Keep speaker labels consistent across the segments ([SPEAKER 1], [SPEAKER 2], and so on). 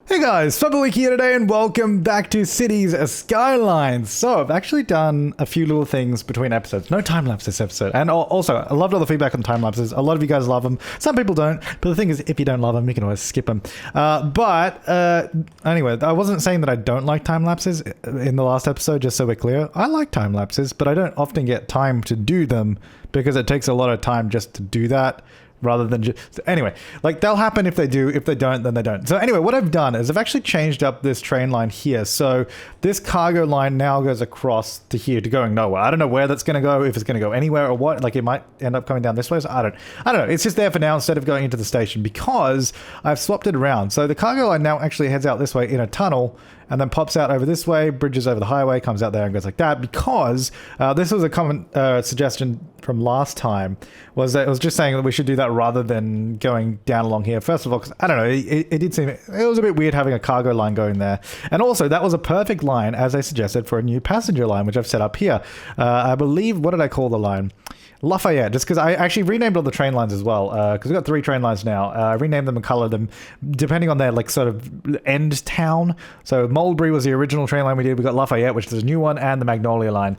[SPEAKER 1] Hey guys, Flabaliki here today and welcome back to Cities Skylines. So I've actually done a few little things between episodes. No time-lapse this episode. And also, I loved all the feedback on time-lapses. A lot of you guys love them. Some people don't. But the thing is, if you don't love them, you can always skip them. Anyway, I wasn't saying that I don't like time-lapses in the last episode, just so we're clear. I like time-lapses, but I don't often get time to do them because it takes a lot of time just to do that. Rather than just... Anyway, like, they'll happen if they do. If they don't, then they don't. So anyway, what I've done is I've actually changed up this train line here. So this cargo line now goes across to here to going nowhere. I don't know where that's going to go, if it's going to go anywhere or what. Like, it might end up coming down this way. So I don't know. It's just there for now instead of going into the station because I've swapped it around. So the cargo line now actually heads out this way in a tunnel and then pops out over this way, bridges over the highway, comes out there and goes like that because this was a common suggestion from last time, was that it was just saying that we should do that rather than going down along here. First of all, because I don't know, it did seem, it was a bit weird having a cargo line going there. And also, that was a perfect line, as I suggested, for a new passenger line, which I've set up here. I believe, what did I call the line? Lafayette, just because I actually renamed all the train lines as well, because we've got 3 train lines now. I renamed them and colored them depending on their like sort of end town. So Mulberry was the original train line we did. We got Lafayette, which is a new one, and the Magnolia line.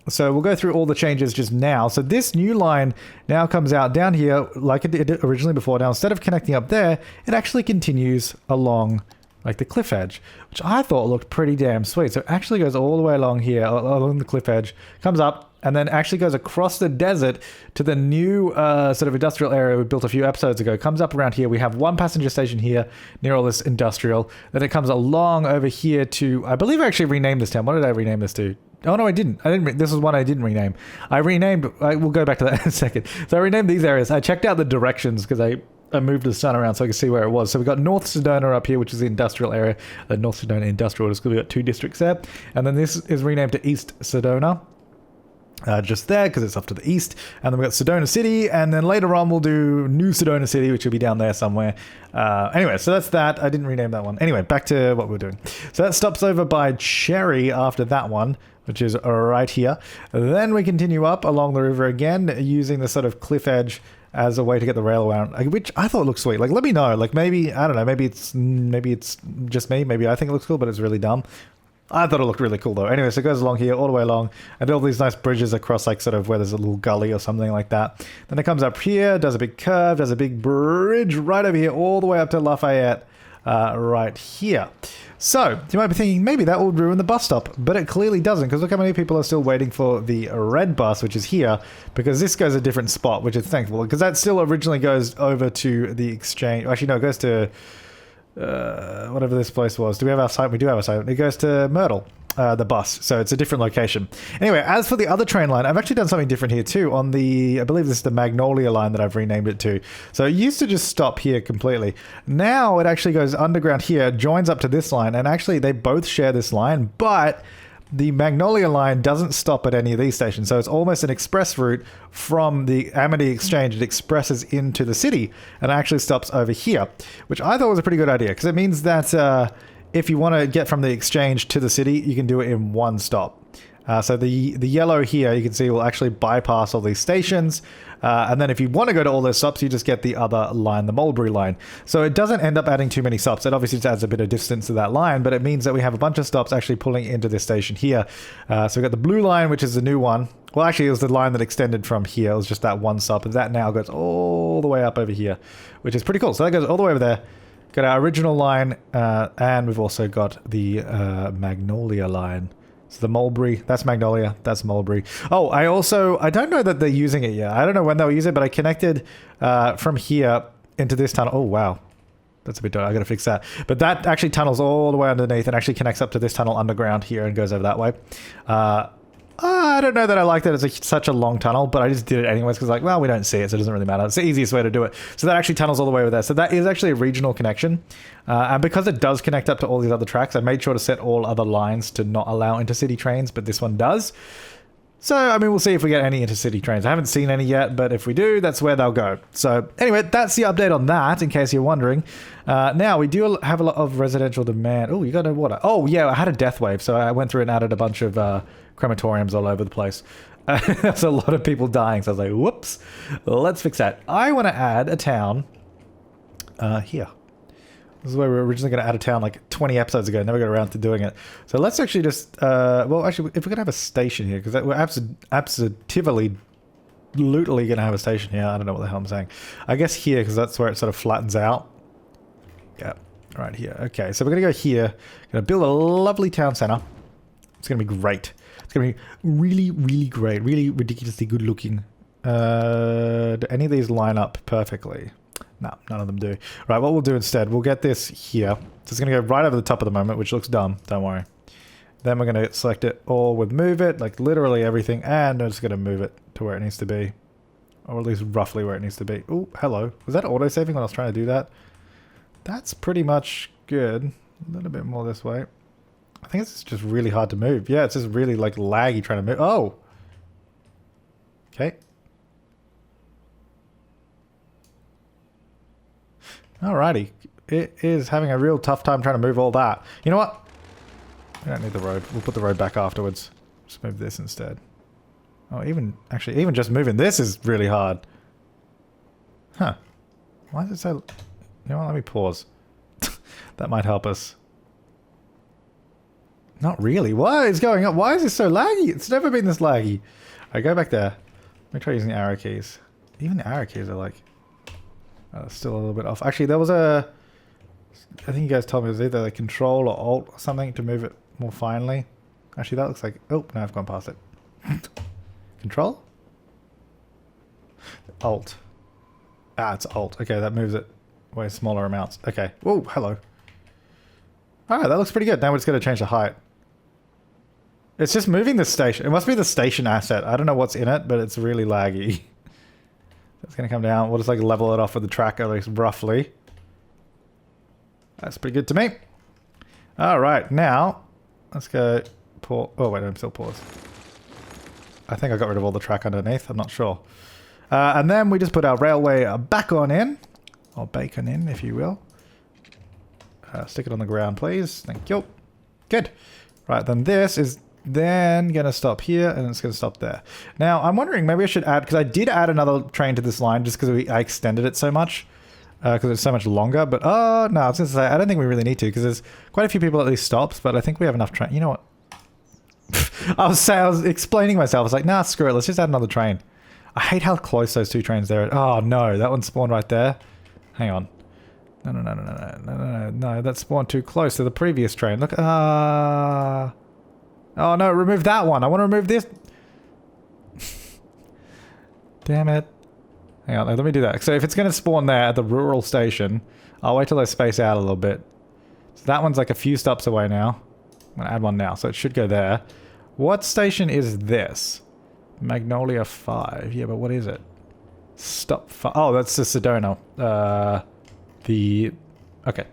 [SPEAKER 1] So we'll go through all the changes just now. So this new line now comes out down here like it did originally before. Now, instead of connecting up there, it actually continues along like the cliff edge, which I thought looked pretty damn sweet. So it actually goes all the way along here, along the cliff edge, comes up, and then actually goes across the desert to the new sort of industrial area we built a few episodes ago. Comes up around here. We have one passenger station here near all this industrial. Then it comes along over here to, I believe I actually renamed this town. What did I rename this to? Oh, no, I didn't. This is one I didn't rename. We'll go back to that in a second. So I renamed these areas. I checked out the directions because I moved the sun around so I could see where it was. So we got North Sedona up here, which is the industrial area. North Sedona Industrial, just because we got 2 districts there. And then this is renamed to East Sedona. Just there, because it's off to the east. And then we got Sedona City, and then later on we'll do New Sedona City, which will be down there somewhere. Anyway, so that's that. I didn't rename that one. Anyway, back to what we're doing. So that stops over by Cherry after that one, which is right here. Then we continue up along the river again, using the sort of cliff edge as a way to get the rail around, which I thought looked sweet. Like, let me know. Like, maybe, I don't know, maybe it's just me. Maybe I think it looks cool, but it's really dumb. I thought it looked really cool though. Anyway, so it goes along here, all the way along, and all these nice bridges across like sort of where there's a little gully or something like that. Then it comes up here, does a big curve, does a big bridge right over here, all the way up to Lafayette, right here. So, you might be thinking, maybe that will ruin the bus stop, but it clearly doesn't, because look how many people are still waiting for the red bus, which is here, because this goes a different spot, which is thankful, because that still originally goes over to the exchange. Actually, no, it goes to whatever this place was. Do we have our site? We do have our site. It goes to Myrtle, the bus. So it's a different location. Anyway, as for the other train line, I've actually done something different here too on the, I believe this is the Magnolia line that I've renamed it to. So it used to just stop here completely. Now it actually goes underground here, joins up to this line, and actually they both share this line, but the Magnolia line doesn't stop at any of these stations, so it's almost an express route from the Amity Exchange. It expresses into the city and actually stops over here, which I thought was a pretty good idea, because it means that if you want to get from the exchange to the city, you can do it in one stop. So the yellow here, you can see, will actually bypass all these stations. And then if you want to go to all those stops, you just get the other line, the Mulberry line. So it doesn't end up adding too many stops. It obviously just adds a bit of distance to that line, but it means that we have a bunch of stops actually pulling into this station here. So we've got the blue line, which is the new one. Well, actually, it was the line that extended from here. It was just that one stop. And that now goes all the way up over here, which is pretty cool. So that goes all the way over there. Got our original line, and we've also got the Magnolia line. So the Mulberry, that's Magnolia, that's Mulberry. Oh, I don't know that they're using it yet. I don't know when they'll use it, but I connected from here into this tunnel. Oh, wow. That's a bit dark. I got to fix that. But that actually tunnels all the way underneath and actually connects up to this tunnel underground here and goes over that way. I don't know that I like that it's such a long tunnel, but I just did it anyways because, like, well, we don't see it, so it doesn't really matter. It's the easiest way to do it. So that actually tunnels all the way over there. So that is actually a regional connection. And because it does connect up to all these other tracks, I made sure to set all other lines to not allow intercity trains, but this one does. So, I mean, we'll see if we get any intercity trains. I haven't seen any yet, but if we do, that's where they'll go. So, anyway, that's the update on that, in case you're wondering. Now, we do have a lot of residential demand. Oh, you got no water. Oh, yeah, I had a death wave, so I went through and added a bunch of crematoriums all over the place. There's a lot of people dying, so I was like, whoops, let's fix that. I want to add a town here. This is where we were originally going to add a town like 20 episodes ago. Never got around to doing it. So let's actually just... well, actually, if we're going to have a station here, because we're absolutely going to have a station here. I don't know what the hell I'm saying. I guess here, because that's where it sort of flattens out. Yeah, right here. Okay, so we're going to go here. Going to build a lovely town center. It's going to be great. It's going to be really, really great. Really ridiculously good looking. Do any of these line up perfectly? No, none of them do. Right, what we'll do instead, we'll get this here. So it's going to go right over the top of the moment, which looks dumb. Don't worry. Then we're going to select it all with move it, like literally everything, and I'm just going to move it to where it needs to be. Or at least roughly where it needs to be. Oh, hello. Was that auto-saving when I was trying to do that? That's pretty much good. A little bit more this way. I think it's just really hard to move. Yeah, it's just really like laggy trying to move. Oh! Okay. Alrighty. It is having a real tough time trying to move all that. You know what? We don't need the road. We'll put the road back afterwards. Just move this instead. Oh, even just moving this is really hard. Huh. Why is it so... You know what? Let me pause. That might help us. Not really. What is going on? Why is this so laggy? It's never been this laggy. Alright, go back there. Let me try using the arrow keys. Even the arrow keys are like... still a little bit off. Actually, there was a... I think you guys told me it was either like Control or Alt or something to move it more finely. Actually, that looks like... Oh, no, I've gone past it. Control? Alt. Ah, it's Alt. Okay, that moves it way smaller amounts. Okay. Whoa, hello. Alright, that looks pretty good. Now we're just going to change the height. It's just moving the station. It must be the station asset. I don't know what's in it, but it's really laggy. It's going to come down. We'll just like level it off with the track at least roughly. That's pretty good to me. Alright, now let's go pause. Oh wait, I'm still paused. I think I got rid of all the track underneath. I'm not sure. And then we just put our railway back on in. Or bacon in, if you will. Stick it on the ground, please. Thank you. Good. Right, then this is then going to stop here, and it's going to stop there. Now, I'm wondering, maybe I should add, because I did add another train to this line just because I extended it so much. Because it's so much longer, but, oh, no, I was going to say, I don't think we really need to, because there's quite a few people at these stops, but I think we have enough train. You know what? I was explaining myself. I was like, nah, screw it, let's just add another train. I hate how close those two trains there are. Oh, no, that one spawned right there. Hang on. No, that spawned too close to the previous train. Look, oh no, remove that one. I want to remove this. Damn it. Hang on, let me do that. So if it's going to spawn there at the rural station, I'll wait till I space out a little bit. So that one's like a few stops away now. I'm going to add one now, so it should go there. What station is this? Magnolia 5. Yeah, but what is it? Stop 5. Oh, that's the Sedona. Okay.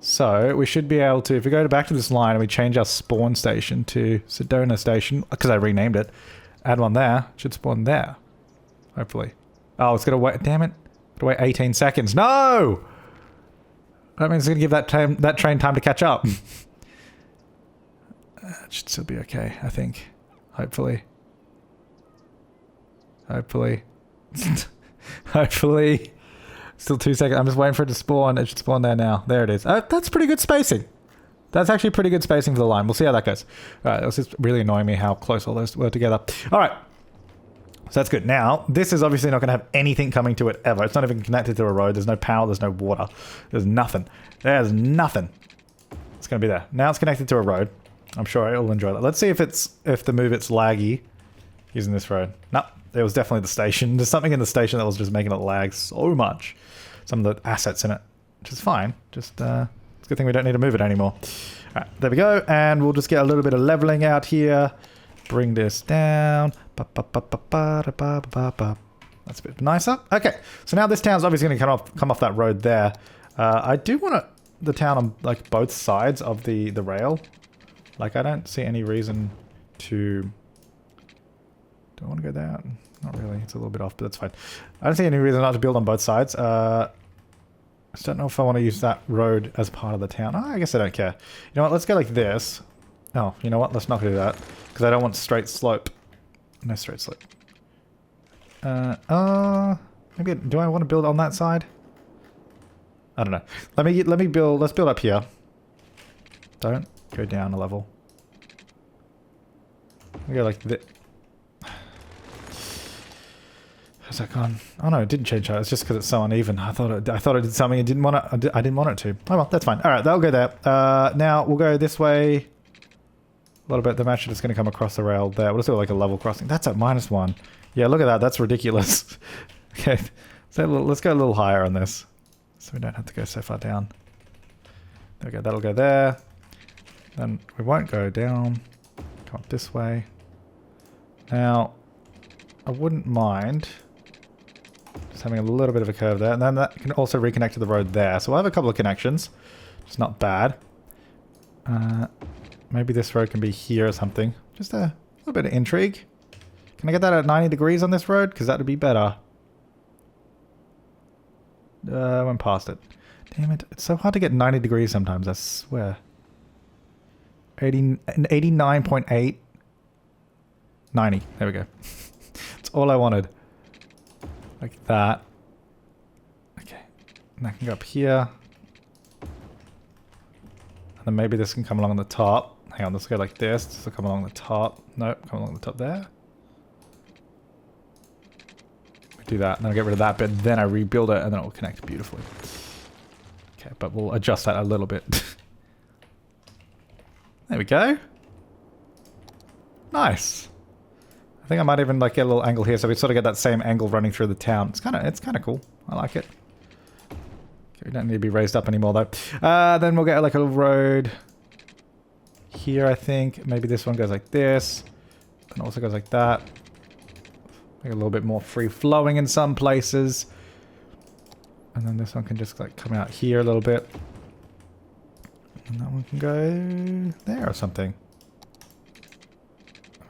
[SPEAKER 1] So, we should be able to, if we go back to this line and we change our spawn station to Sedona Station, because I renamed it, add one there, it should spawn there. Hopefully. Oh, it's going to wait, damn it. Gotta wait 18 seconds. No! That means it's going to give that train time to catch up. It should still be okay, I think. Hopefully. Hopefully. Hopefully. Still 2 seconds. I'm just waiting for it to spawn. It should spawn there now. There it is. That's pretty good spacing. That's actually pretty good spacing for the line. We'll see how that goes. Alright, it was just really annoying me how close all those were together. Alright. So that's good. Now, this is obviously not going to have anything coming to it ever. It's not even connected to a road. There's no power. There's no water. There's nothing. There's nothing. It's going to be there. Now it's connected to a road. I'm sure it'll enjoy that. Let's see if the move it's laggy using this road. Nope. It was definitely the station. There's something in the station that was just making it lag so much. Some of the assets in it, which is fine. Just, it's a good thing we don't need to move it anymore. Alright, there we go. And we'll just get a little bit of leveling out here. Bring this down. That's a bit nicer. Okay, so now this town's obviously going to come off that road there. I do want the town on like both sides of the rail. Like, I don't see any reason to... Do I want to go there? Not really. It's a little bit off, but that's fine. I don't see any reason not to build on both sides. I just don't know if I want to use that road as part of the town. Oh, I guess I don't care. You know what? Let's go like this. Oh, you know what? Let's not do that. Because I don't want straight slope. No straight slope. Maybe... Do I want to build on that side? I don't know. Let's build up here. Don't go down a level. We go like this. How's that gone? Oh no, it didn't change that. It's just because it's so uneven. I thought it did something. I didn't want it to. Oh well, that's fine. All right, that'll go there. Now we'll go this way. A little bit. The match is going to come across the rail there. We'll just do like a level crossing. That's at -1. Yeah, look at that. That's ridiculous. Okay, so let's go a little higher on this, so we don't have to go so far down. There we go. That'll go there. Then we won't go down. Come up this way. Now, I wouldn't mind just having a little bit of a curve there, and then that can also reconnect to the road there. So we'll have a couple of connections. It's not bad. Maybe this road can be here or something. Just a little bit of intrigue. Can I get that at 90 degrees on this road? Because that would be better. I went past it. Damn it. It's so hard to get 90 degrees sometimes, I swear. 89.8. 90. There we go. That's all I wanted. Like that. Okay. And I can go up here. And then maybe this can come along the top. Hang on, let's go like this. This will come along the top. Nope, come along the top there. Do that, and then I get rid of that bit, then I rebuild it, and then it will connect beautifully. Okay, but we'll adjust that a little bit. There we go. Nice. I think I might even like get a little angle here, so we sort of get that same angle running through the town. It's kind of cool. I like it. Okay, we don't need to be raised up anymore though. Then we'll get like a little road here, I think. Maybe this one goes like this, and also goes like that. Make it a little bit more free flowing in some places. And then this one can just like come out here a little bit. And that one can go there or something.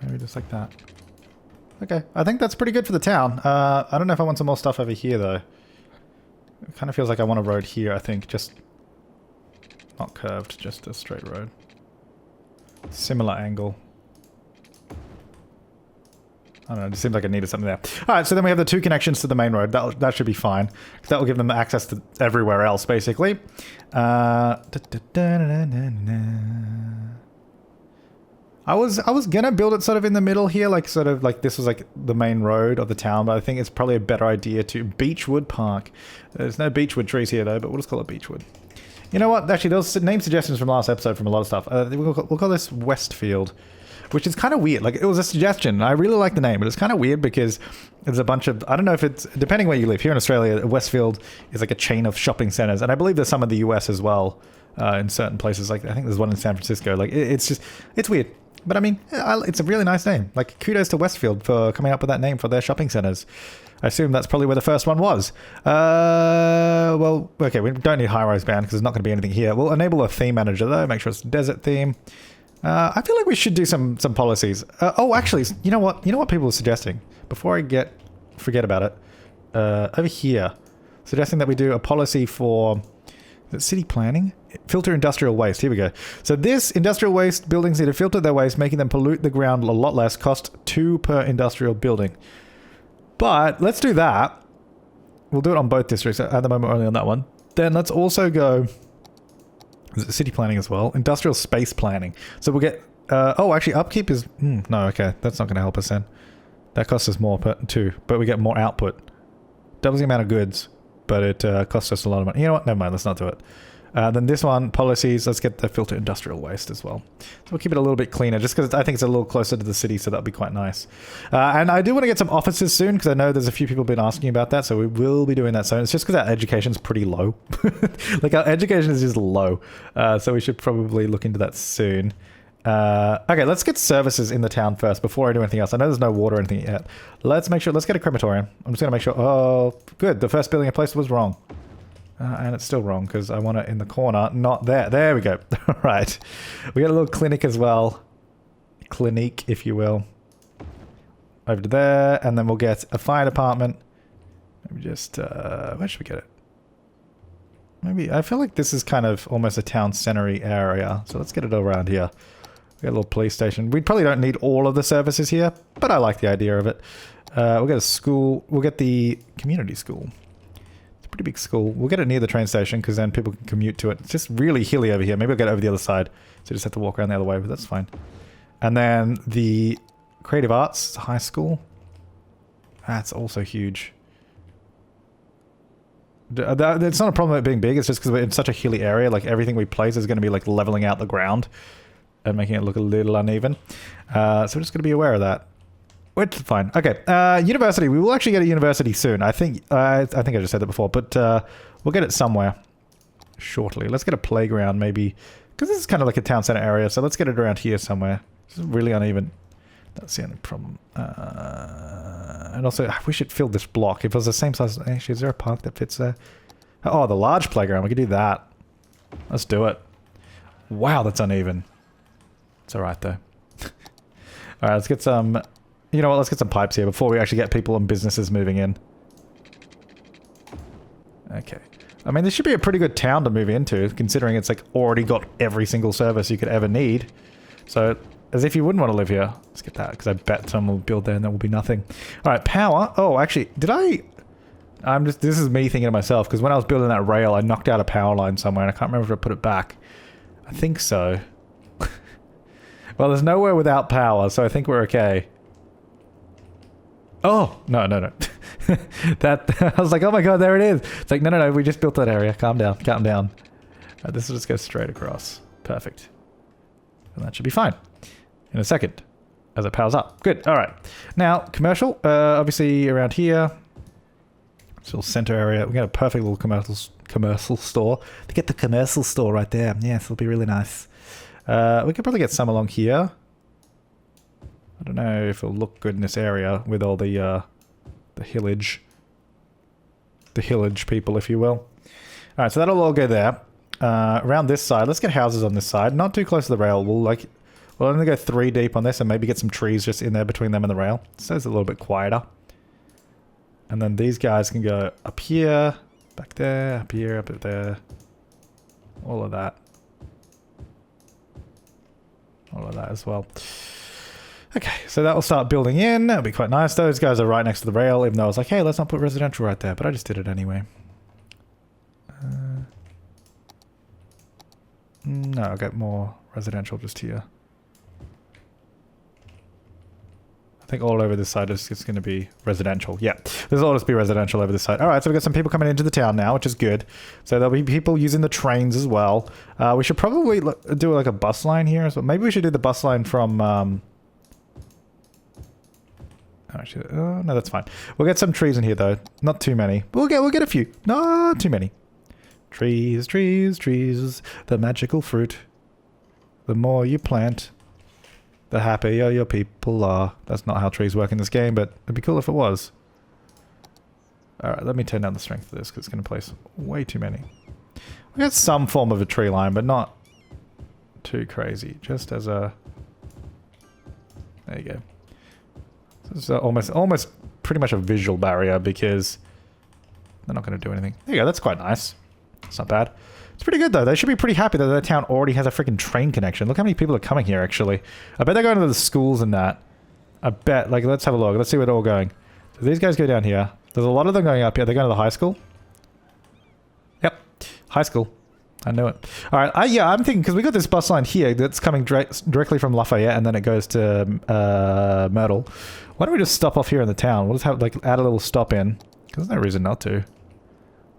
[SPEAKER 1] Maybe just like that. Okay, I think that's pretty good for the town. I don't know if I want some more stuff over here though. It kind of feels like I want a road here, I think. Just not curved, just a straight road. Similar angle. I don't know, it just seems like I needed something there. Alright, so then we have the two connections to the main road. That should be fine. That will give them access to everywhere else, basically. I was gonna build it sort of in the middle here, like sort of like this was like the main road of the town, but I think it's probably a better idea to Beechwood Park. There's no beechwood trees here though, but we'll just call it Beechwood. You know what? Actually, there was name suggestions from last episode from a lot of stuff. We'll call this Westfield. Which is kind of weird. Like, it was a suggestion. I really like the name, but it's kind of weird because there's a bunch of... I don't know if it's... Depending where you live. Here in Australia, Westfield is like a chain of shopping centers. And I believe there's some in the US as well in certain places. Like, I think there's one in San Francisco. Like, it's just... It's weird. But I mean, it's a really nice name. Like, kudos to Westfield for coming up with that name for their shopping centers. I assume that's probably where the first one was. Well, okay, we don't need high-rise band because there's not going to be anything here. We'll enable a theme manager, though. Make sure it's desert theme. I feel like we should do some policies. Oh, actually, you know what? You know what people are suggesting? Before I forget about it, over here, suggesting that we do a policy for city planning, filter industrial waste. Here we go. So this industrial waste buildings need to filter their waste, making them pollute the ground a lot less. Cost 2 per industrial building. But let's do that. We'll do it on both districts. At the moment, only on that one. Then let's also go. City planning as well. Industrial space planning. So we'll get... oh, actually, upkeep is... no, okay. That's not going to help us then. That costs us more too. But we get more output. Doubles the amount of goods. But it costs us a lot of money. You know what? Never mind. Let's not do it. Then this one, policies. Let's get the filter industrial waste as well. So we'll keep it a little bit cleaner. Just because I think it's a little closer to the city. So that'll be quite nice. And I do want to get some offices soon. Because I know there's a few people been asking about that. So we will be doing that soon. It's just because our education's pretty low. Like our education is just low. So we should probably look into that soon. Okay, let's get services in the town first before I do anything else. I know there's no water or anything yet. Let's make sure. Let's get a crematorium. I'm just going to make sure. Oh, good. The first building I placed was wrong. And it's still wrong because I want it in the corner, not there. There we go. All right. We got a little clinic as well. Clinique, if you will. Over to there. And then we'll get a fire department. Maybe just... where should we get it? Maybe... I feel like this is kind of almost a town centery area. So let's get it all around here. We got a little police station. We probably don't need all of the services here, but I like the idea of it. We'll get a school. We'll get the community school. pretty big school. We'll get it near the train station because then people can commute to it. It's just really hilly over here. Maybe I'll get it over the other side. So you just have to walk around the other way, but that's fine. And then the Creative Arts High School. That's also huge. It's not a problem with it being big. It's just because we're in such a hilly area. Like everything we place is going to be like leveling out the ground and making it look a little uneven. So we're just going to be aware of that. Which is fine. Okay. University. We will actually get a university soon. I think I just said that before, but we'll get it somewhere shortly. Let's get a playground maybe, because this is kind of like a town center area. So let's get it around here somewhere. This is really uneven. That's the only problem. And also, we should fill this block. If it was the same size... Actually, is there a park that fits there? Oh, the large playground. We could do that. Let's do it. Wow, that's uneven. It's alright, though. Alright, let's get some... You know what? Let's get some pipes here before we actually get people and businesses moving in. Okay. I mean, this should be a pretty good town to move into, considering it's like already got every single service you could ever need. So... As if you wouldn't want to live here. Let's get that, because I bet someone will build there and there will be nothing. Alright, power. Oh, actually, did I... This is me thinking to myself, because when I was building that rail, I knocked out a power line somewhere, and I can't remember if I put it back. I think so. Well, there's nowhere without power, so I think we're okay. Oh! No. I was like, oh my god, there it is! It's like, no, we just built that area. Calm down. Right, this will just go straight across. Perfect. And that should be fine. In a second, as it powers up. Good. All right. Now, commercial. Obviously, around here, this little center area. We got a perfect little commercial store. To get the commercial store right there. Yes, it'll be really nice. We could probably get some along here. I don't know if it'll look good in this area with all the hillage. The hillage people, if you will. All right, so that'll all go there. Around this side, let's get houses on this side. Not too close to the rail. We'll only go 3 deep on this and maybe get some trees just in there between them and the rail. So it's a little bit quieter. And then these guys can go up here, back there, up here, up there. All of that. All of that as well. Okay, so that will start building in. That'll be quite nice. Those guys are right next to the rail, even though I was like, hey, let's not put residential right there. But I just did it anyway. No, I'll get more residential just here. I think all over this side is going to be residential. Yeah, there's all just be residential over this side. All right, so we've got some people coming into the town now, which is good. So there'll be people using the trains as well. We should probably do like a bus line here as well. Maybe we should do the bus line from... Actually, no, that's fine. We'll get some trees in here though. Not too many. We'll get a few. Not too many. Trees, trees, trees. The magical fruit. The more you plant, the happier your people are. That's not how trees work in this game, but it'd be cool if it was. Alright, let me turn down the strength of this because it's going to place way too many. We got some form of a tree line, but not too crazy. Just as a... There you go. It's almost pretty much a visual barrier because they're not going to do anything. There you go, that's quite nice. It's not bad. It's pretty good though. They should be pretty happy that their town already has a freaking train connection. Look how many people are coming here actually. I bet they're going to the schools and that. I bet. Like, let's have a look. Let's see where they're all going. So these guys go down here. There's a lot of them going up here. They're going to the high school. Yep. High school. I knew it. Alright, yeah, I'm thinking, because we got this bus line here that's coming directly from Lafayette and then it goes to Myrtle. Why don't we just stop off here in the town? We'll just have, like, add a little stop in. Because there's no reason not to.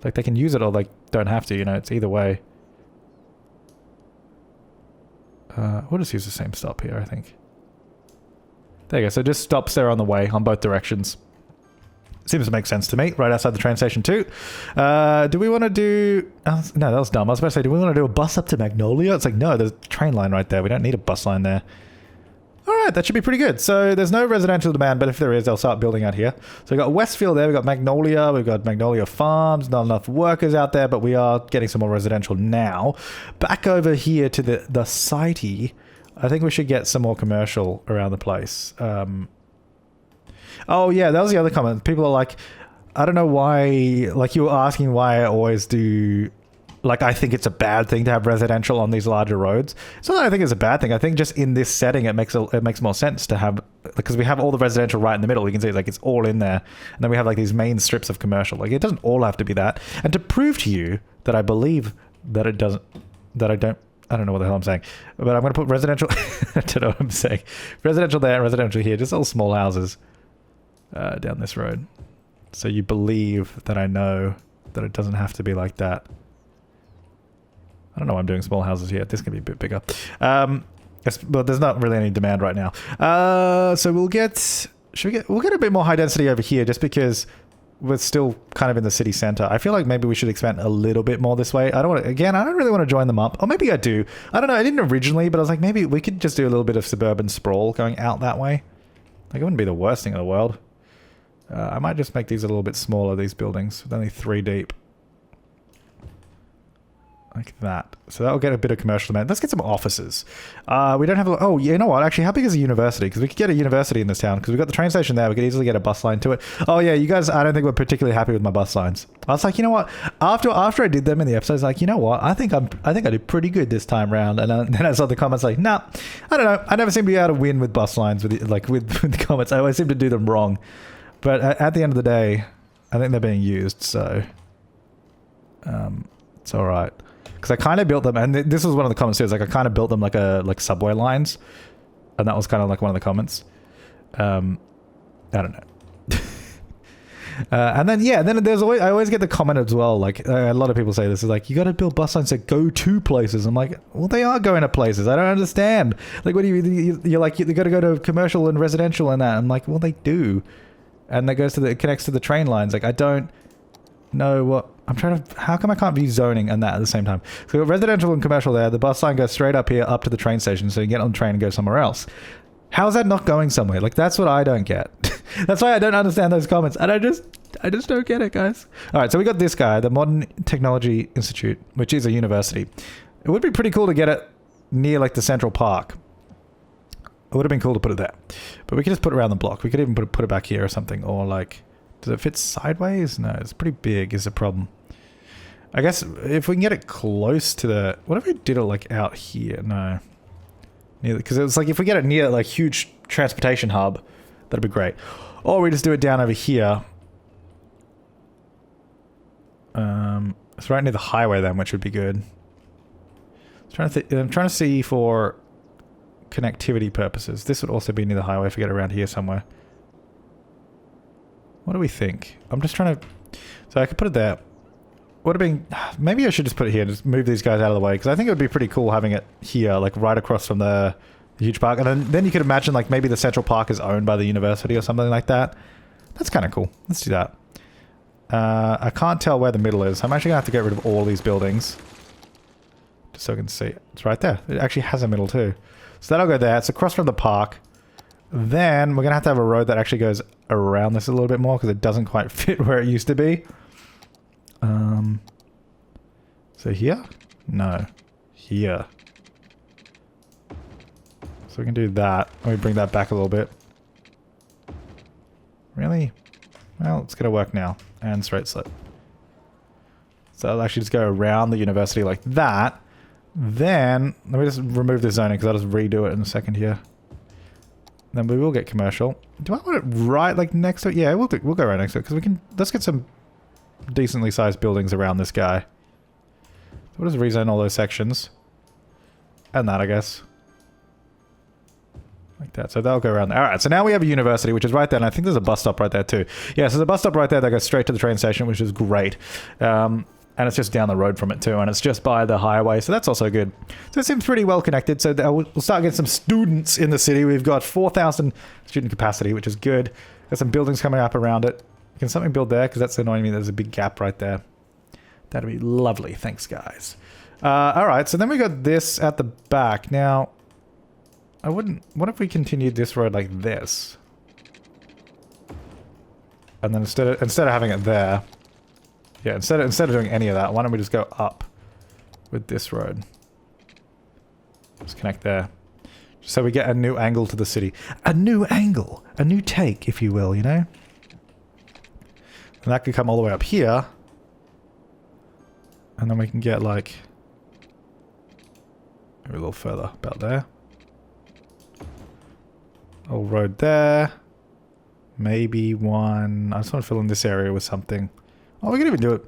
[SPEAKER 1] Like, they can use it or they don't have to, you know, it's either way. We'll just use the same stop here, I think. There you go, so just stops there on the way, on both directions. Seems to make sense to me, right outside the train station too. Do we want to do... no, that was dumb. I was about to say, do we want to do a bus up to Magnolia? It's like, no, there's a train line right there. We don't need a bus line there. Alright, that should be pretty good. So there's no residential demand, but if there is, they'll start building out here. So we've got Westfield there, we've got Magnolia Farms, not enough workers out there, but we are getting some more residential now. Back over here to the citey, I think we should get some more commercial around the place. Oh yeah, that was the other comment. People are like, I don't know why, like you were asking why I always do like I think it's a bad thing to have residential on these larger roads. It's not that I think it's a bad thing. I think just in this setting, it makes more sense to have, because we have all the residential right in the middle. You can see like it's all in there, and then we have like these main strips of commercial. Like it doesn't all have to be that. And to prove to you that I believe that it doesn't, that I don't know what the hell I'm saying, but I'm going to put residential. I don't know what I'm saying. Residential there and residential here, just all small houses down this road. So you believe that I know that it doesn't have to be like that. I don't know why I'm doing small houses here. This can be a bit bigger. But there's not really any demand right now. So we'll get a bit more high density over here just because we're still kind of in the city center. I feel like maybe we should expand a little bit more this way. I don't really want to join them up. Or maybe I do. I don't know. I didn't originally, but I was like, maybe we could just do a little bit of suburban sprawl going out that way. Like, it wouldn't be the worst thing in the world. I might just make these a little bit smaller, these buildings, with only 3 deep. Like that. So that'll get a bit of commercial demand. Let's get some offices. We don't have... Oh, you know what? Actually, how big is a university? Because we could get a university in this town. Because we've got the train station there. We could easily get a bus line to it. Oh, yeah. You guys, I don't think we're particularly happy with my bus lines. I was like, you know what? After I did them in the episode, I was like, you know what? I think I did pretty good this time round. And then I saw the comments like, nah, I don't know. I never seem to be able to win with bus lines with the comments. I always seem to do them wrong. But at the end of the day, I think they're being used. So it's all right. Because I kind of built them, and this was one of the comments too. It's like I kind of built them like subway lines, and that was kind of like one of the comments. I don't know. And then there's always, I always get the comment as well. Like a lot of people say this is like, you got to build bus lines that go to places. I'm like, well, they are going to places. I don't understand. Like, what do you're like, you got to go to commercial and residential and that. I'm like, well, they do, and that it connects to the train lines. Like, I don't know what. I'm trying to... How come I can't view zoning and that at the same time? So we've got residential and commercial there. The bus line goes straight up here, up to the train station, so you get on the train and go somewhere else. How is that not going somewhere? Like, that's what I don't get. That's why I don't understand those comments. And I just don't get it, guys. All right, so we got this guy, the Modern Technology Institute, which is a university. It would be pretty cool to get it near, like, the Central Park. It would have been cool to put it there. But we could just put it around the block. We could even put it back here or something, or, like... Does it fit sideways? No, it's pretty big is the problem. I guess if we can get it close to the... What if we did it like out here? No. Because it was like if we get it near like huge transportation hub, that'd be great. Or we just do it down over here. It's right near the highway then, which would be good. I'm trying to see for connectivity purposes. This would also be near the highway if we get it around here somewhere. What do we think? I'm just trying to... So I could put it there. Would have been... Maybe I should just put it here and just move these guys out of the way. Because I think it would be pretty cool having it here, like right across from the huge park. And then you could imagine like maybe the Central Park is owned by the university or something like that. That's kind of cool. Let's do that. I can't tell where the middle is. I'm actually going to have to get rid of all these buildings. Just so I can see. It's right there. It actually has a middle too. So that'll go there. It's across from the park. Then we're going to have a road that actually goes around this a little bit more because it doesn't quite fit where it used to be. So here? No. Here. So we can do that. Let me bring that back a little bit. Really? Well, it's going to work now. And straight slit. So I'll actually just go around the university like that. Then, let me just remove the zoning because I'll just redo it in a second here. Then we will get commercial. Do I want it right like next to it? Yeah, we'll go right next to it because we can... Let's get some decently sized buildings around this guy. So we'll just rezone all those sections. And that, I guess. Like that. So that'll go around there. Alright, so now we have a university, which is right there. And I think there's a bus stop right there too. Yeah, so there's a bus stop right there that goes straight to the train station, which is great. And it's just down the road from it too. And it's just by the highway. So that's also good. So it seems pretty well connected. So we'll start getting some students in the city. We've got 4,000 student capacity, which is good. There's some buildings coming up around it. Can something build there? Because that's annoying me. There's a big gap right there. That'd be lovely. Thanks, guys. Alright, so then we got this at the back. Now, I wouldn't... What if we continued this road like this? And then instead of having it there... Yeah, instead of doing any of that, why don't we just go up with this road? Just connect there. Just so we get a new angle to the city. A new angle! A new take, if you will, you know? And that could come all the way up here. And then we can get like maybe a little further, about there. Old road there. Maybe one. I just want to fill in this area with something. Oh, we can even do it.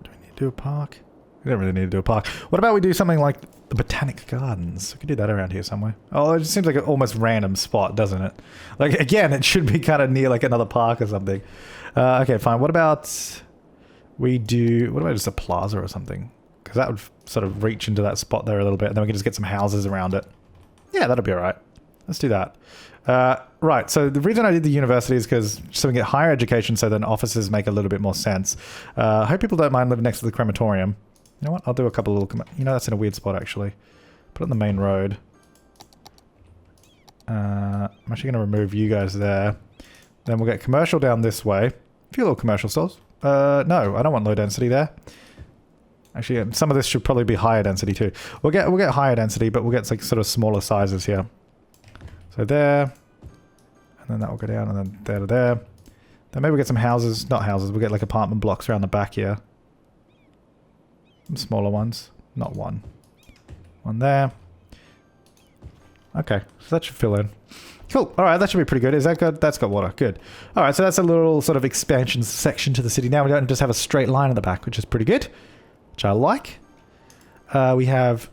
[SPEAKER 1] Do we need to do a park? We don't really need to do a park. What about we do something like the Botanic Gardens? We could do that around here somewhere. Oh, it just seems like an almost random spot, doesn't it? Like, again, it should be kind of near like another park or something. Okay, fine. What about we do... What about just a plaza or something? Because that would sort of reach into that spot there a little bit, and then we can just get some houses around it. Yeah, that'll be alright. Let's do that. Right, so the reason I did the university is because so we get higher education, so then offices make a little bit more sense. I hope people don't mind living next to the crematorium. You know what? I'll do a couple of little... You know, that's in a weird spot, actually. Put it on the main road. I'm actually going to remove you guys there. Then we'll get commercial down this way. A few little commercial stores. No, I don't want low density there. Actually, some of this should probably be higher density too. We'll get higher density, but we'll get like sort of smaller sizes here. So there. And then that will go down, and then there to there. Then maybe we'll get some houses. Not houses, we'll get like apartment blocks around the back here. Some smaller ones. Not one. One there. Okay, so that should fill in. Cool. Alright, that should be pretty good. Is that good? That's got water. Good. Alright, so that's a little sort of expansion section to the city. Now we don't just have a straight line in the back, which is pretty good. Which I like. We have...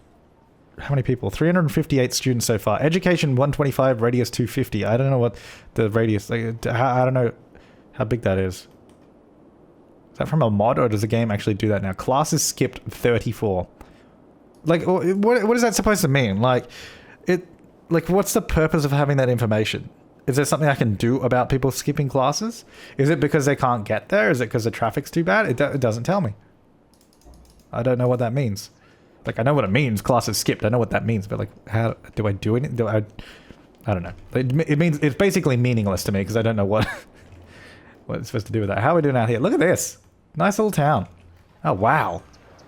[SPEAKER 1] How many people? 358 students so far. Education 125, radius 250. I don't know what the radius... I don't know how big that is. Is that from a mod, or does the game actually do that now? Classes skipped 34. Like, what is that supposed to mean? Like, what's the purpose of having that information? Is there something I can do about people skipping classes? Is it because they can't get there? Is it because the traffic's too bad? It doesn't tell me. I don't know what that means. Like, I know what it means, classes skipped. I know what that means, but like, how do I do anything? I don't know. It means it's basically meaningless to me because I don't know what it's supposed to do with that. How are we doing out here? Look at this. Nice little town. Oh, wow.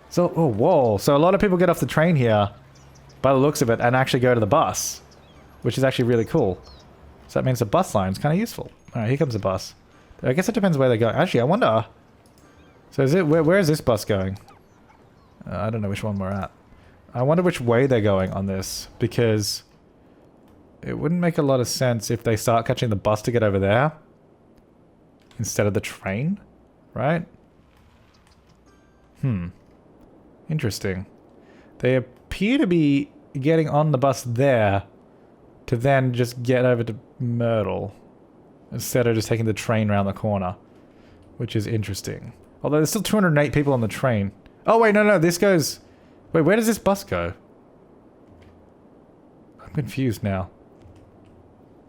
[SPEAKER 1] So, oh, whoa. So a lot of people get off the train here, by the looks of it, and actually go to the bus, which is actually really cool. So that means the bus line is kind of useful. All right, here comes the bus. I guess it depends where they're going. Actually, I wonder. So is it where is this bus going? I don't know which one we're at. I wonder which way they're going on this, because it wouldn't make a lot of sense if they start catching the bus to get over there instead of the train, right? Interesting. They appear to be getting on the bus there to then just get over to Myrtle instead of just taking the train around the corner, which is interesting. Although there's still 208 people on the train. Oh, wait, no, this goes... Wait, where does this bus go? I'm confused now.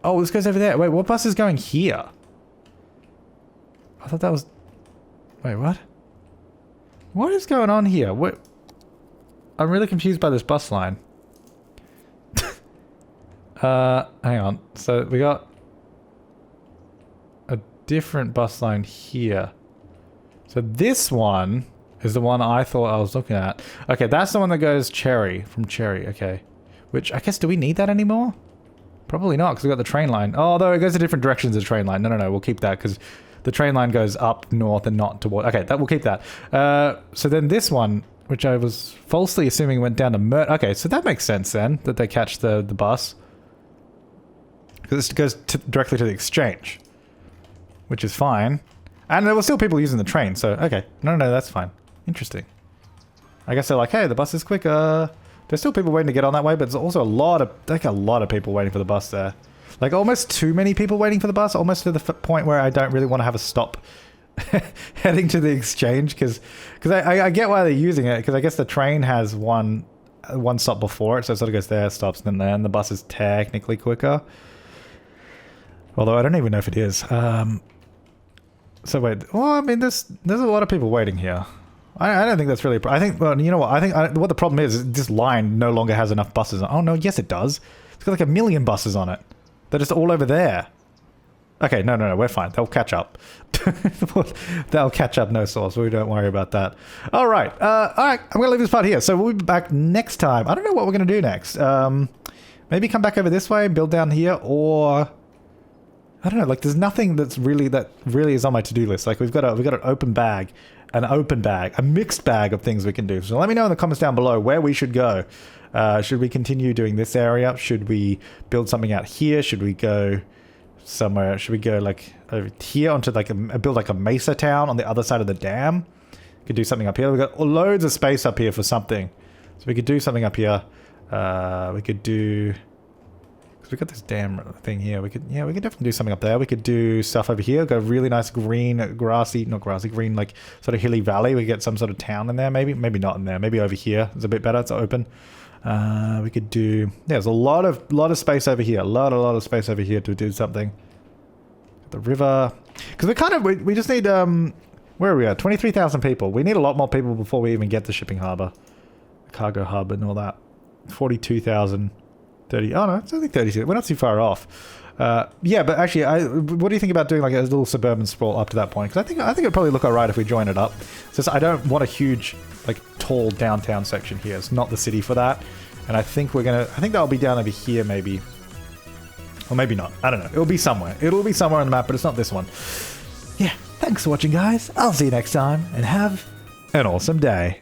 [SPEAKER 1] Oh, this goes over there. Wait, what bus is going here? I thought that was... Wait, what? What is going on here? What? I'm really confused by this bus line. Hang on. So we got a different bus line here. So this one is the one I thought I was looking at. Okay, that's the one that goes Cherry, from Cherry, okay. Which, I guess, do we need that anymore? Probably not, because we got the train line. Oh, although it goes in different directions, the train line. No, we'll keep that, because the train line goes up north and not toward... Okay, we'll keep that. So then this one, which I was falsely assuming went down to Mert... Okay, so that makes sense then, that they catch the bus. Because this goes directly to the exchange. Which is fine. And there were still people using the train, so... Okay, no, that's fine. Interesting. I guess they're like, hey, the bus is quicker. There's still people waiting to get on that way, but there's also a lot of people waiting for the bus there. Like, almost too many people waiting for the bus, almost to the point where I don't really want to have a stop heading to the exchange, because I get why they're using it, because I guess the train has one stop before it, so it sort of goes there, stops, and then the bus is technically quicker. Although I don't even know if it is. So wait, well, I mean, there's a lot of people waiting here. I don't think that's really... I think, well, you know what? I think what the problem is this line no longer has enough buses on. Oh, no, yes, it does. It's got like 1 million buses on it. They're just all over there. Okay, no, we're fine. They'll catch up. They'll catch up, no sauce. We don't worry about that. All right. I'm going to leave this part here. So we'll be back next time. I don't know what we're going to do next. Maybe come back over this way and build down here, or... I don't know, like there's nothing that really is on my to-do list. Like we've got an open bag, an open bag, a mixed bag of things we can do. So let me know in the comments down below where we should go. Should we continue doing this area? Should we build something out here? Should we go somewhere? Should we go like over here onto like build like a mesa town on the other side of the dam? Could do something up here. We've got loads of space up here for something. So we could do something up here. We could do... Because we've got this damn thing here. We could definitely do something up there. We could do stuff over here. Go really nice green, grassy, not grassy, green, like sort of hilly valley. We get some sort of town in there maybe. Maybe not in there. Maybe over here. It's a bit better. It's open. We could do... Yeah, there's a lot of space over here. A lot of space over here to do something. The river... Because we just need... Where are we at? 23,000 people. We need a lot more people before we even get to shipping harbor. Cargo hub and all that. 42,000. 30. Oh no, it's only 36. We're not too far off. Yeah, but actually, what do you think about doing like a little suburban sprawl up to that point? Because I think it'd probably look alright if we join it up. It's just I don't want a huge, like, tall downtown section here. It's not the city for that. And I think that'll be down over here maybe. Or maybe not. I don't know. It'll be somewhere. It'll be somewhere on the map, but it's not this one. Yeah. Thanks for watching, guys. I'll see you next time, and have an awesome day.